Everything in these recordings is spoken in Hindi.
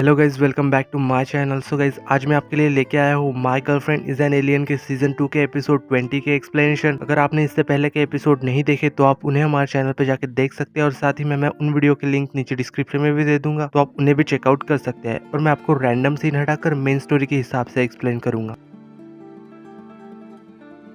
Hello guys, welcome back to my channel. So guys, आज मैं आपके लिए लेके आया हूँ My Girlfriend Is an Alien के सीजन 2 के एपिसोड 20 के एक्सप्लेनेशन। अगर आपने इससे पहले के एपिसोड नहीं देखे तो आप उन्हें हमारे चैनल पे जाके देख सकते हैं, और साथ ही मैं उन वीडियो के लिंक नीचे डिस्क्रिप्शन में भी दे दूंगा, तो आप उन्हें भी चेकआउट कर सकते हैं। और मैं आपको रैंडम सीन हटाकर मेन स्टोरी के हिसाब से एक्सप्लेन करूंगा।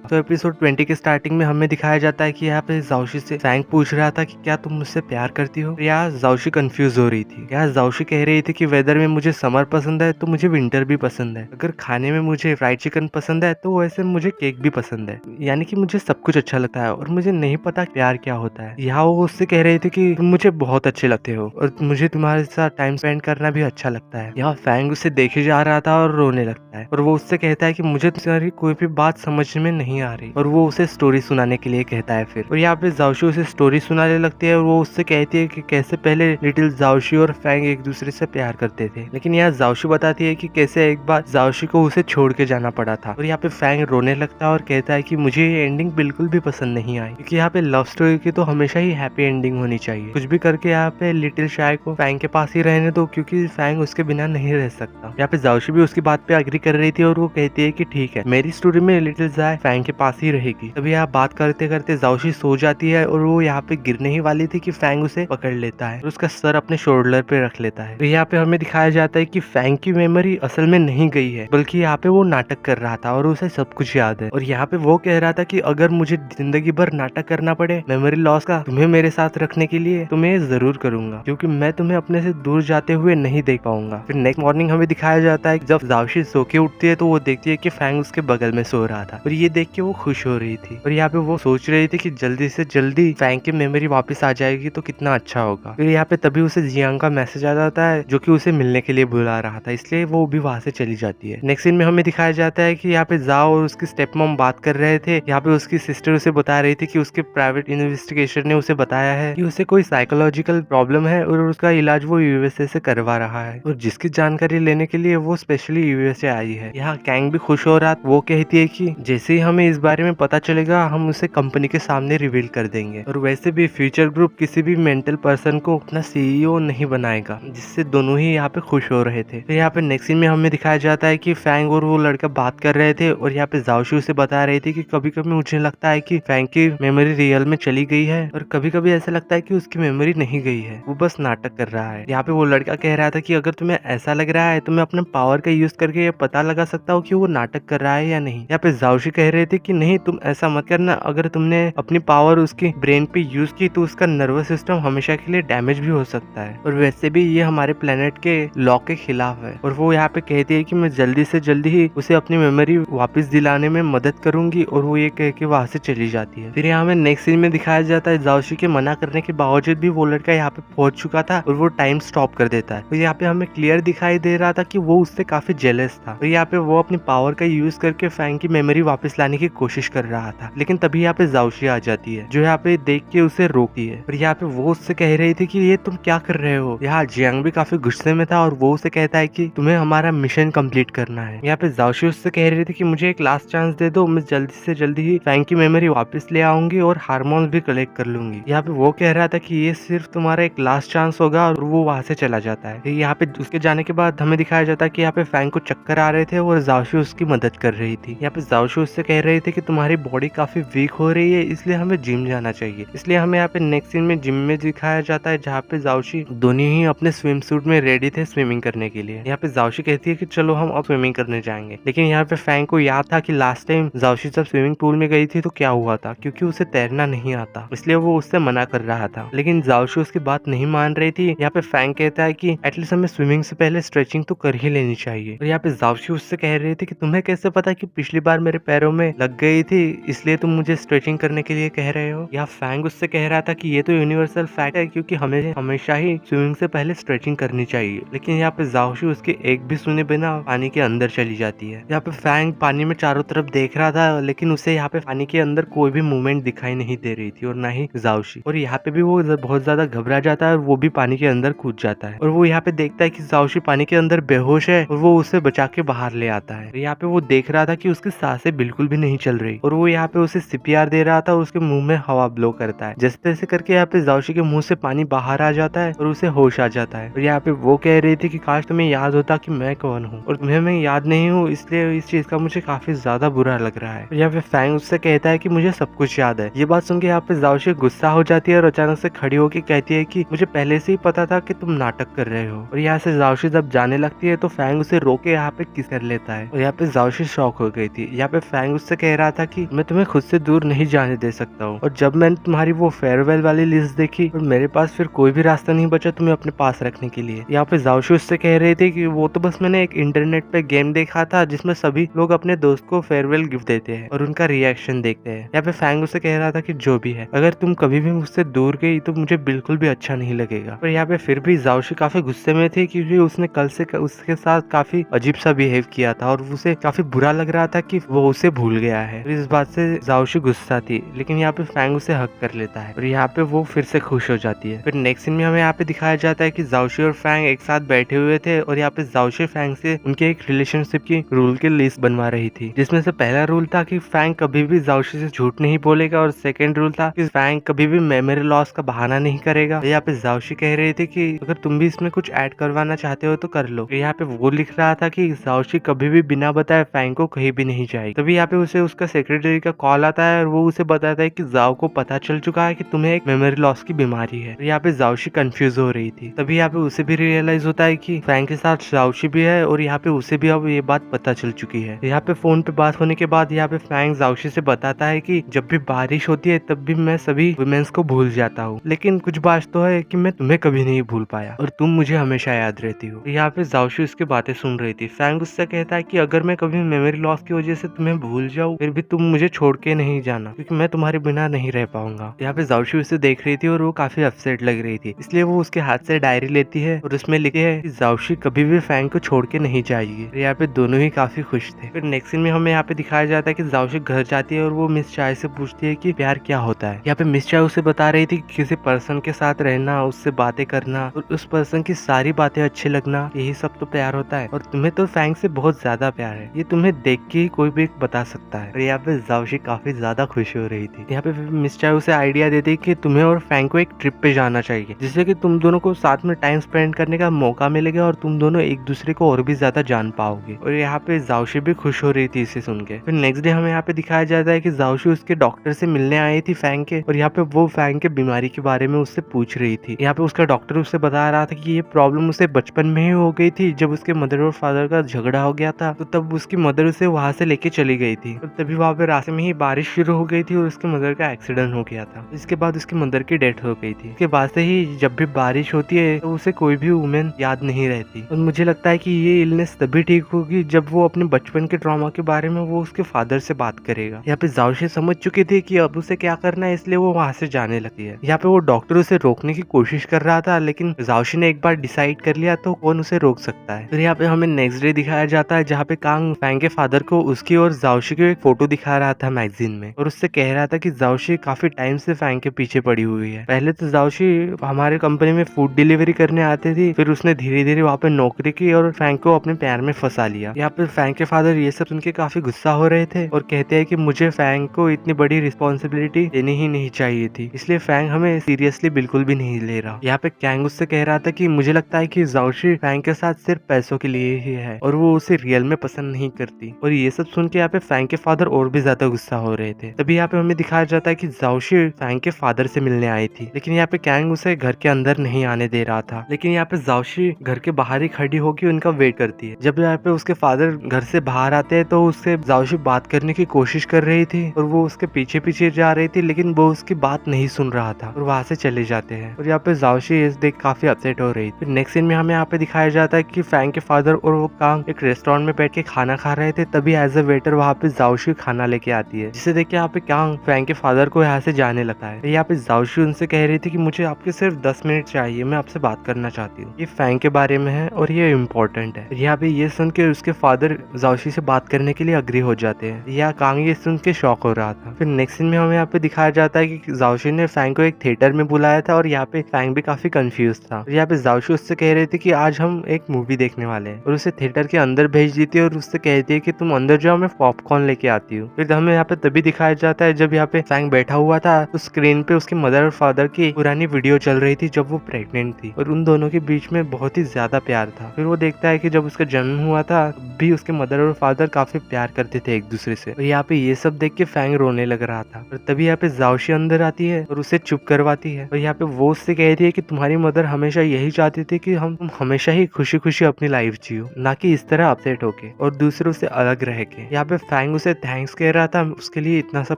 तो एपिसोड 20 के स्टार्टिंग में हमें दिखाया जाता है कि यहाँ पे जाओशी से फैंग पूछ रहा था कि क्या तुम मुझसे प्यार करती हो। यहाँ जाओशी कंफ्यूज हो रही थी। यहाँ जाओशी कह रही थी कि वेदर में मुझे समर पसंद है तो मुझे विंटर भी पसंद है। अगर खाने में मुझे फ्राइड चिकन पसंद है तो वैसे मुझे केक भी पसंद है। यानी कि मुझे सब कुछ अच्छा लगता है और मुझे नहीं पता प्यार क्या होता है। यहाँ वो उससे कह रही थी कि तुम मुझे बहुत अच्छे लगते हो और मुझे तुम्हारे साथ टाइम स्पेंड करना भी अच्छा लगता है। यहाँ फैंग उसे देखे जा रहा था और रोने लगता है, और वो उससे कहता है कि मुझे तुम्हारी कोई भी बात समझ में नहीं आ रही, और वो उसे स्टोरी सुनाने के लिए कहता है फिर। और यहाँ पे जाओशी उसे स्टोरी सुनाने लगती है और वो उससे कहती है कि कैसे पहले लिटिल जाओशी और फैंग एक दूसरे से प्यार करते थे। लेकिन यहाँ जाओशी बताती है कि कैसे एक बार जाओशी को उसे छोड़ के जाना पड़ा था। और यहाँ पे फैंग रोने लगता है और कहता है कि मुझे ये एंडिंग बिल्कुल भी पसंद नहीं आई, क्योंकि यहाँ पे लव स्टोरी की तो हमेशा ही हैप्पी एंडिंग होनी चाहिए। कुछ भी करके यहाँ पे लिटिल शाय को फैंग के पास ही रहने दो, क्योंकि फैंग उसके बिना नहीं रह सकता। यहाँ पे जाओशी भी उसकी बात पे अग्री कर रही थी और वो कहती है कि ठीक है, मेरी स्टोरी में लिटिल जाय फैंग के पास ही रहेगी। तभी यहाँ बात करते करते जाओशी सो जाती है और वो यहाँ पे गिरने ही वाली थी कि फैंग उसे पकड़ लेता है और उसका सर अपने शोल्डर पे रख लेता है। तो यहाँ पे हमें दिखाया जाता है कि फैंग की मेमोरी असल में नहीं गई है, बल्कि यहाँ पे वो नाटक कर रहा था और उसे सब कुछ याद है। और यहाँ पे वो कह रहा था कि अगर मुझे जिंदगी भर नाटक करना पड़े मेमोरी लॉस का तुम्हें मेरे साथ रखने के लिए, तो मैं जरूर करूंगा, क्योंकि मैं तुम्हें अपने से दूर जाते हुए नहीं देख पाऊंगा। फिर नेक्स्ट मॉर्निंग हमें दिखाया जाता है कि जब जाओशी सो के उठती है तो वो देखती है कि फैंग उसके बगल में सो रहा था, और ये देख के वो खुश हो रही थी। और यहाँ पे वो सोच रही थी कि जल्दी से जल्दी फैंग की मेमोरी वापस आ जाएगी तो कितना अच्छा होगा। फिर यहाँ पे तभी उसे जियांग का मैसेज आ जाता है, जो कि उसे मिलने के लिए बुला रहा था, इसलिए वो भी वहां से चली जाती है। नेक्स्ट सीन में हमें दिखाया जाता है कि यहाँ पे जाओ और उसकी स्टेप मॉम बात कर रहे थे। यहाँ पे उसकी सिस्टर उसे बता रही थी कि उसके प्राइवेट इन्वेस्टिगेशन ने उसे बताया है कि उसे कोई साइकोलॉजिकल प्रॉब्लम है और उसका इलाज वो यूएसए से करवा रहा है, और जिसकी जानकारी लेने के लिए वो स्पेशली यूएसए आई है। यहाँ कैंग भी खुश हो रहा, वो कहती है कि जैसे ही हमें इस बारे में पता चलेगा हम उसे कंपनी के सामने रिवील कर देंगे। और वैसे भी फ्यूचर ग्रुप किसी भी मेंटल पर्सन को अपना सीईओ नहीं बनाएगा, जिससे दोनों ही यहाँ पे खुश हो रहे थे। तो यहाँ पे नेक्स्ट सीन में हमें दिखाया जाता है कि फैंग और वो लड़का बात कर रहे थे, और यहाँ पे जाओशी उसे बता रही थी कि कभी कभी मुझे लगता है कि फैंग की मेमोरी रियल में चली गई है, और कभी कभी ऐसा लगता है कि उसकी मेमोरी नहीं गई है, वो बस नाटक कर रहा है। यहाँ पे वो लड़का कह रहा था कि अगर तुम्हें ऐसा लग रहा है तो मैं अपने पावर का यूज करके ये पता लगा सकता हूँ कि वो नाटक कर रहा है या नहीं। यहाँ पे जाओशी कह रहे थे कि नहीं, तुम ऐसा मत करना, अगर तुमने अपनी पावर उसकी ब्रेन पे यूज की तो उसका नर्वस सिस्टम हमेशा के लिए डैमेज भी हो सकता है, और वैसे भी ये हमारे प्लेनेट के लॉ के खिलाफ है। और वो यहाँ पे कहती है कि मैं जल्दी से जल्दी ही उसे अपनी मेमोरी वापस दिलाने में मदद करूंगी, और वो ये कह के वहां से चली जाती है। फिर यहाँ में नेक्स्ट सीन में दिखाया जाता है जाओशी के मना करने के बावजूद भी वो लड़का यहाँ पे पहुंच चुका था और वो टाइम स्टॉप कर देता है। और यहाँ पे हमें क्लियर दिखाई दे रहा था कि वो उससे काफी जेलस था, और यहाँ पे वो अपनी पावर का यूज करके फैंग की मेमोरी वापस लाने की कोशिश कर रहा था। लेकिन तभी यहाँ पे जाओशी आ जाती है, जो यहाँ पे देख के उसे रोकती है। और यहाँ पे वो उससे कह रही थी कि ये तुम क्या कर रहे हो। यहाँ जियांग भी काफी गुस्से में था और वो उसे कहता है कि तुम्हें हमारा मिशन कंप्लीट करना है। यहाँ पे जाओशी उससे कह रही थी कि मुझे एक लास्ट चांस दे दो, मैं जल्दी से जल्दी ही फैंग की मेमोरी वापस ले आऊंगी और हार्मोन्स भी कलेक्ट कर लूंगी। यहाँ पे वो कह रहा था कि ये सिर्फ तुम्हारा एक लास्ट चांस होगा, और वो वहां से चला जाता है। यहाँ पे उसके जाने के बाद हमें दिखाया जाता है कि यहाँ पे फैंग को चक्कर आ रहे थे और जाओशी उसकी मदद कर रही थी। यहाँ पे जाओशी उससे कह रही थी कि तुम्हारी बॉडी काफी वीक हो रही है, इसलिए हमें जिम जाना चाहिए। इसलिए हमें यहाँ पे नेक्स्ट सीन में जिम में दिखाया जाता है, जहाँ पे जाओशी दोनों ही अपने स्विम सूट में रेडी थे स्विमिंग करने के लिए। यहाँ पे जाओशी कहती है कि चलो हम अब स्विमिंग करने जाएंगे। लेकिन यहाँ पे फैंग को याद था कि लास्ट टाइम जाओशी जब स्विमिंग पूल में गई थी तो क्या हुआ था, क्योंकि उसे तैरना नहीं आता, इसलिए वो उससे मना कर रहा था। लेकिन जाओशी उसकी बात नहीं मान रही थी। यहाँ पे फैंग कहता है कि एटलीस्ट हमें स्विमिंग से पहले स्ट्रेचिंग तो कर ही लेनी चाहिए। और यहाँ पे जाओशी उससे कह रही थी कि तुम्हें कैसे पता कि पिछली बार मेरे पैरों में लग गई थी, इसलिए तुम मुझे स्ट्रेचिंग करने के लिए कह रहे हो। यहाँ फैंग उससे कह रहा था कि ये तो यूनिवर्सल फैक्ट है, क्योंकि हमें हमेशा ही स्विमिंग से पहले स्ट्रेचिंग करनी चाहिए। लेकिन यहाँ पे जाओशी उसके एक भी सुने बिना पानी के अंदर चली जाती है। यहाँ पे फैंग पानी में चारों तरफ देख रहा था, लेकिन उसे यहाँ पे पानी के अंदर कोई भी मूवमेंट दिखाई नहीं दे रही थी, और ना ही जाओशी। और यहाँ पे भी वो बहुत ज्यादा घबरा जाता है और वो भी पानी के अंदर कूद जाता है। और वो यहाँ पे देखता है कि जाओशी पानी के अंदर बेहोश है, और वो उसे बचा के बाहर ले आता है। यहाँ पे वो देख रहा था कि उसकी सांसें बिल्कुल भी नहीं चल रही और वो यहाँ पे उसे सीपीआर दे रहा था और उसके मुंह में हवा ब्लो करता है। जैसे तैसे करके यहाँ पे जाओशी के मुंह से पानी बाहर आ जाता है और उसे होश आ जाता है। और यहाँ पे वो कह रही थी कि काश तुम्हें याद होता कि मैं कौन हूँ, और तुम्हें मैं याद नहीं हूँ, इसलिए इस चीज का मुझे काफी ज्यादा बुरा लग रहा है। और यहाँ पे फैंग उससे कहता है कि मुझे सब कुछ याद है। ये बात सुन के यहाँ पे जाओशी गुस्सा हो जाती है और अचानक से खड़ी होकर कहती है कि मुझे पहले से ही पता था कि तुम नाटक कर रहे हो। और यहाँ से जाओशी जब जाने लगती है तो फैंग उसे रोके यहाँ पे किस कर लेता है और यहाँ पे जाओशी शॉक हो गई थी। यहाँ पे फैंग उससे कह रहा था कि मैं तुम्हें खुद से दूर नहीं जाने दे सकता हूँ, और जब मैंने तुम्हारी वो फेयरवेल वाली लिस्ट देखी और मेरे पास फिर कोई भी रास्ता नहीं बचा तुम्हें अपने पास रखने के लिए। यहाँ पे जाओशी उससे कह रही थी कि वो तो बस मैंने एक इंटरनेट पे गेम देखा था जिसमें सभी लोग अपने दोस्त को फेयरवेल गिफ्ट देते हैं और उनका रिएक्शन देखते हैं। यहाँ पे फैंग उससे कह रहा था कि जो भी है, अगर तुम कभी भी मुझसे दूर गई तो मुझे बिल्कुल भी अच्छा नहीं लगेगा। पर यहाँ पे फिर भी जाओशी काफी गुस्से में थी क्योंकि उसने कल से उसके साथ काफी अजीब सा बिहेव किया था और उसे काफी बुरा लग रहा था कि वो उसे भूल गया है। और इस बात से जाओशी गुस्सा थी, लेकिन यहाँ पे फैंग उसे हक कर लेता है और यहाँ पे वो फिर से खुश हो जाती है। फिर नेक्स्ट सीन में हमें यहाँ पे दिखाया जाता है कि जाओशी और फैंग एक साथ बैठे हुए थे और यहाँ पे जाओशी फैंग से उनके एक रिलेशनशिप की रूल की लिस्ट बनवा रही थी, जिसमें से पहला रूल था कि फैंग कभी भी जाओशी से झूठ नहीं बोलेगा और सेकंड रूल था कि फैंग कभी भी मेमोरी लॉस का बहाना नहीं करेगा। यहाँ पे जाओशी कह रही थी कि अगर तुम भी इसमें कुछ ऐड करवाना चाहते हो तो कर लो। यहाँ पे वो लिख रहा था कि जाओशी कभी भी बिना बताए फैंग को कहीं भी नहीं जाएगी। तभी यहाँ पे उसे उसका सेक्रेटरी का कॉल आता है और वो उसे बताता है कि जाओ को पता चल चुका है कि तुम्हें एक मेमोरी लॉस की बीमारी है। यहाँ पे जाओशी कंफ्यूज हो रही थी। तभी यहाँ पे उसे भी रियलाइज होता है कि फैंग के साथ जाओशी भी है और यहाँ पे उसे भी अब ये बात पता चल चुकी है। यहाँ पे फोन पे बात होने के बाद यहाँ पे फैंग जाओशी से बताता है कि जब भी बारिश होती है तब भी मैं सभी वुमेन्स को भूल जाता हूँ, लेकिन कुछ बात तो है कि मैं तुम्हें कभी नहीं भूल पाया और तुम मुझे हमेशा याद रहती हो। यहाँ पे जाओशी उसकी बातें सुन रही थी। फैंग उससे कहता है कि अगर मैं कभी मेमोरी लॉस की वजह से तुम्हें भूल जाऊँ फिर भी तुम मुझे छोड़ के नहीं जाना, क्योंकि मैं तुम्हारे बिना नहीं रह पाऊंगा। यहाँ पे जाओशी उसे देख रही थी और वो काफी अपसेट लग रही थी, इसलिए वो उसके हाथ से डायरी लेती है और उसमें लिखे है कि जाओशी कभी भी फैंग को छोड़ के नहीं जाएगी। यहाँ पे दोनों ही काफी खुश थे। फिर नेक्स्ट सीन में हमें यहाँ पे दिखाया जाता है कि जाओशी घर जाती है और वो मिस चाय से पूछती है कि प्यार क्या होता है। यहाँ पे मिस चाय उसे बता रही थी कि किसी पर्सन के साथ रहना, उससे बातें करना और उस पर्सन की सारी बातें अच्छे लगना, यही सब तो प्यार होता है, और तुम्हें तो फैंग से बहुत ज्यादा प्यार है, ये तुम्हें देख के ही कोई भी बता सकता है। और यहाँ पे जाओशी काफी ज्यादा खुश हो रही थी। यहाँ पे मिस चाय उसे आइडिया देती कि तुम्हें और फैंग को एक ट्रिप पे जाना चाहिए, जिससे कि तुम दोनों को साथ में टाइम स्पेंड करने का मौका मिलेगा और तुम दोनों एक दूसरे को और भी ज्यादा जान पाओगे। और यहाँ पे जाओशी भी खुश हो रही थी इसे सुन के। फिर नेक्स्ट डे हमें यहाँ पे दिखाया जाता है कि जाओशी उसके डॉक्टर से मिलने आई थी फैंग के, और यहाँ पे वो फैंग के बीमारी के बारे में उससे पूछ रही थी। यहाँ पे उसका डॉक्टर उससे बता रहा था कि ये प्रॉब्लम उसे बचपन में ही हो गई थी, जब उसके मदर और फादर का झगड़ा हो गया था तो तब उसकी मदर उसे वहां से लेके चली गई थी। और तभी वहां पे रास्ते में ही बारिश शुरू हो गई थी और उसके मदर का एक्सीडेंट हो गया था। इसके बाद उसकी मदर की डेथ हो गई थी। इसके बाद से ही जब भी बारिश होती है तो उसे कोई भी वुमेन याद नहीं रहती, और मुझे लगता है कि ये इलनेस तभी ठीक होगी जब वो अपने बचपन के ट्रॉमा के बारे में वो उसके फादर से बात करेगा। यहाँ पे जाओशी समझ चुकी थी कि अब उसे क्या करना है, इसलिए वो वहां से जाने लगी है। यहाँ पे वो डॉक्टर उसे रोकने की कोशिश कर रहा था, लेकिन जाओशी ने एक बार डिसाइड कर लिया तो कौन उसे रोक सकता है। फिर यहाँ पे हमें नेक्स्ट डे दिखाया जाता है जहाँ पे कांग फैंग के फादर को उसकी और जाओशी की एक फोटो दिखा रहा था मैगजीन में, और उससे कह रहा था कि जाओशी काफी टाइम से फैंग के पीछे पड़ी हुई है। पहले तो जाओशी हमारे कंपनी में फूड डिलीवरी करने आती थी, फिर उसने धीरे धीरे वहाँ पे नौकरी की और फैंग को अपने प्यार में फंसा लिया। यहाँ पे फैंग के फादर ये सब सुन के काफी गुस्सा हो रहे थे और कहते हैं कि मुझे फैंग को इतनी बड़ी रिस्पॉन्सिबिलिटी देनी ही नहीं चाहिए थी, इसलिए फैंग हमें सीरियसली बिल्कुल भी नहीं ले रहा। यहाँ पे कैंग उससे कह रहा था कि मुझे लगता है कि जाओशी फैंग के साथ सिर्फ पैसों के लिए ही है और वो उसे रियल में पसंद नहीं करती। और ये सब सुन के यहाँ पे फैंग के फादर और भी ज्यादा गुस्सा हो रहे थे। तभी यहाँ पे हमें दिखाया जाता है कि जाओशी फैंग के फादर से मिलने आई थी, लेकिन यहाँ पे कैंग उसे घर के अंदर नहीं आने दे रहा था। लेकिन यहाँ पे जाओशी घर के बाहर ही खड़ी होकर उनका वेट करती है। जब यहाँ पे उसके फादर घर से बाहर आते हैं तो उससे जाओशी बात करने की कोशिश कर रही थी और वो उसके पीछे पीछे जा रही थी, लेकिन वो उसकी बात नहीं सुन रहा था और वहां से चले जाते हैं। और यहाँ पे जाओशी इस देख काफी अपसेट हो रही थी। नेक्स्ट सीन में हमें यहाँ पे दिखाया जाता है कि फैंग के फादर और वो कांग एक रेस्टोरेंट में बैठ के खाना खा रहे थे। तभी एज अ वेटर वहाँ पे जाओशी खाना लेके आती है, जिसे देख के यहाँ पे कांग फैंग के फादर को यहाँ से जाने लगता है। यहाँ पे जाओशी उनसे कह रही थी कि मुझे आपके सिर्फ 10 मिनट चाहिए, मैं आपसे बात करना चाहती हूँ, ये फैंग के बारे में है और ये इम्पोर्टेंट है। यहाँ पे ये सुन के उसके फादर जाओशी से बात करने के लिए अग्री हो जाते हैं। यहाँ कांग ये सुन के शॉक हो रहा था। फिर नेक्स्ट सीन में हमें यहाँ पे दिखाया जाता है कि जाओशी ने फैंग को एक थिएटर में बुलाया था और यहाँ पे फैंग भी काफी कंफ्यूज था। यहाँ पे जाओशी उससे कह रही थी कि आज हम एक मूवी देखने वाले हैं और उसे थिएटर के अंदर भेज दी थी और उससे कहती है कि तुम अंदर जाओ, मैं पॉपकॉर्न लेके आती हूँ। फिर हमें यहाँ पे तभी दिखाया जाता है जब यहाँ पे फैंग बैठा हुआ था तो स्क्रीन पे उसकी मदर और फादर की पुरानी वीडियो चल रही थी जब वो प्रेग्नेंट थी और उन दोनों के बीच में बहुत ही ज्यादा प्यार था। फिर वो देखता है कि जब उसका जन्म हुआ था भी उसके मदर और फादर काफी प्यार करते थे एक दूसरे से। और यहाँ पे ये सब देख के फैंग रोने लग रहा था और तभी यहाँ पे जाओशी अंदर आती है और उसे चुप करवाती है और यहाँ पे वो उससे कहती है कि तुम्हारी मदर हमेशा यही चाहती थी कि तुम हमेशा ही खुशी खुशी अपनी लाइफ जियो, ना कि इस तरह अपसेट होके और दूसरों से अलग रह के। यहाँ पे फैंग उसे थैंक्स कह रहा था उसके लिए इतना सब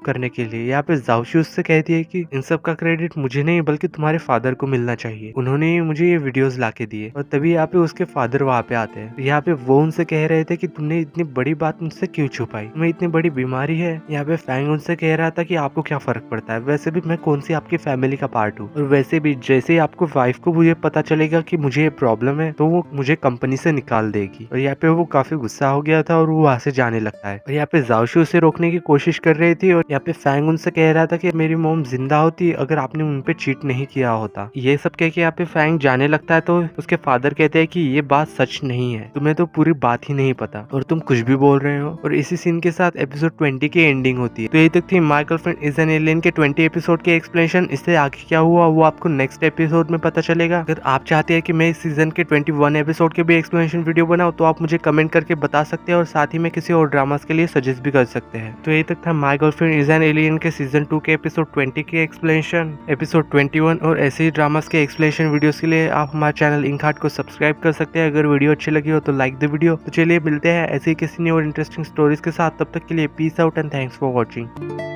करने के लिए। यहाँ पे जाओशी उससे कहती है कि इन सब का क्रेडिट मुझे नहीं बल्कि तुम्हारे फादर को मिलना चाहिए, उन्होंने ही मुझे ये वीडियोस लाके दिए। और तभी यहाँ पे उसके फादर वहाँ पे आते हैं। यहाँ पे वो उनसे कह रहे थे कि तुमने इतनी बड़ी बात मुझसे क्यों छुपाई, तुम्हें इतनी बड़ी बीमारी है। यहाँ पे फैंग उनसे कह रहा था कि आपको क्या फर्क पड़ता है, वैसे भी मैं कौन सी आपकी फैमिली का पार्ट हूँ, और वैसे भी जैसे ही आपको वाइफ को मुझे पता चलेगा कि मुझे ये प्रॉब्लम है तो वो मुझे कंपनी से निकाल देगी। और यहाँ पे वो काफी गुस्सा हो गया था और वो वहाँ से जाने लगता है। और यहाँ पे जाओशी उसे रोकने की कोशिश कर रही थी और यहाँ पे फैंग उनसे कह रहा था कि मेरी मॉम जिंदा होती अगर आपने उन पे चीट नहीं किया होता। ये सब कह के यहाँ पे फैंग जाने लगता है तो उसके फादर कहते हैं कि ये बात सच नहीं है, तुम्हें तो पूरी बात ही नहीं पता और तुम कुछ भी बोल रहे हो। और इसी सीन के साथ एपिसोड 20 की एंडिंग होती है। तो यही तक थी my Girlfriend Is an Alien के 20 एपिसोड के एक्सप्लेनेशन। इससे आगे क्या हुआ वो आपको नेक्स्ट एपिसोड में पता चलेगा। अगर आप चाहते हैं कि मैं इस सीजन के 21 एपिसोड के भी एक्सप्लेनेशन वीडियो बनाऊं तो आप मुझे कमेंट करके बता सकते हैं और साथ ही में किसी और ड्रामास के लिए सजेस्ट भी कर सकते हैं। तो यही तक था my Girlfriend Is an Alien के सीजन 2 के एपिसोड 20 के एक्सप्लेनेशन, एपिसोड 21 और ऐसे ही ड्रामास के एक्सप्लेनेशन वीडियोस के लिए आप हमारे चैनल इंकहार्ट को सब्सक्राइब कर सकते हैं। अगर वीडियो अच्छी लगी हो तो लाइक द वीडियो। तो चलिए मिलते हैं ऐसे ही किसी नई और इंटरेस्टिंग स्टोरीज के साथ, तब तक के लिए peace out and thanks for watching.